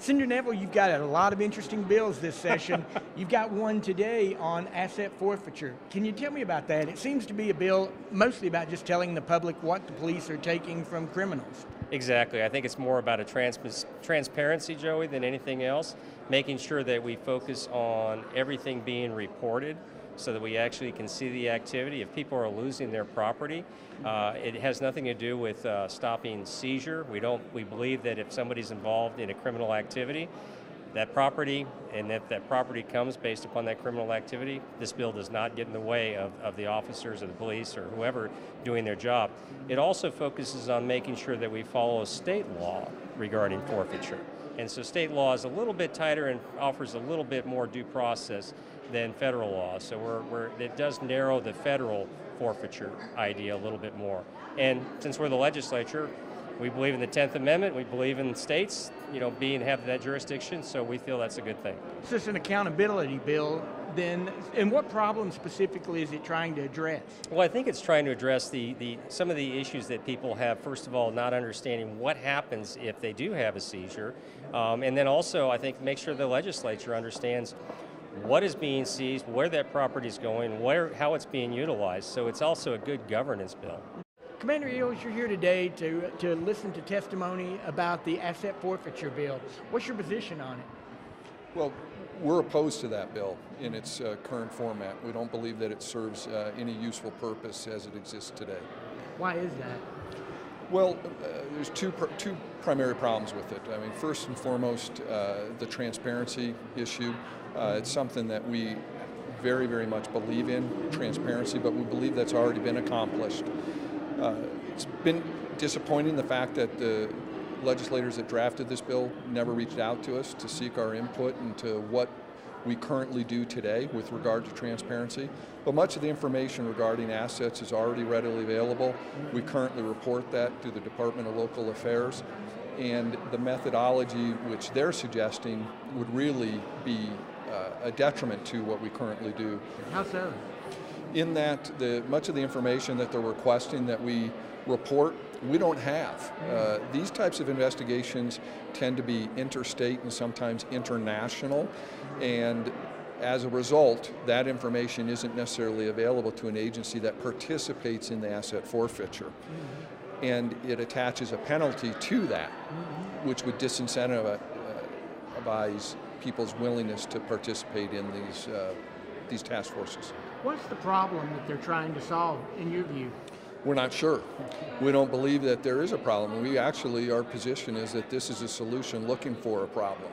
Senator Neville, you've got a lot of interesting bills this session. You've got one today on asset forfeiture. Can you tell me about that? It seems to be a bill mostly about just telling the public what the police are taking from criminals. Exactly. I think it's more about a transparency, Joey, than anything else, making sure that we focus on everything being reported so that we actually can see the activity. If people are losing their property, it has nothing to do with stopping seizure. We believe that if somebody's involved in a criminal activity, that property, and if that property comes based upon that criminal activity, this bill does not get in the way of the officers or the police or whoever doing their job. It also focuses on making sure that we follow state law regarding forfeiture. And so state law is a little bit tighter and offers a little bit more due process than federal law. So it does narrow the federal forfeiture idea a little bit more. And since we're the legislature, we believe in the 10th Amendment. We believe in states, have that jurisdiction. So we feel that's a good thing. So it's an accountability bill then, and what problem specifically is it trying to address? Well, I think it's trying to address some of the issues that people have. First of all, not understanding what happens if they do have a seizure, and then also I think make sure the legislature understands what is being seized, where that property is going, how it's being utilized. So it's also a good governance bill. Commander Eels, you're here today to listen to testimony about the asset forfeiture bill. What's your position on it? Well, we're opposed to that bill in its current format. We don't believe that it serves any useful purpose as it exists today. Why is that? Well, there's two primary problems with it. I mean, first and foremost, the transparency issue. It's something that we very, very much believe in, transparency, but we believe that's already been accomplished. It's been disappointing the fact that the legislators that drafted this bill never reached out to us to seek our input into what we currently do today with regard to transparency. But much of the information regarding assets is already readily available. We currently report that to the Department of Local Affairs, and the methodology which they're suggesting would really be a detriment to what we currently do. How so? In that much of the information that they're requesting that we report, we don't have. These types of investigations tend to be interstate and sometimes international, and as a result, that information isn't necessarily available to an agency that participates in the asset forfeiture. And it attaches a penalty to that, which would disincentivize people's willingness to participate in these task forces. What's the problem that they're trying to solve, in your view? We're not sure. We don't believe that there is a problem. Our position is that this is a solution looking for a problem.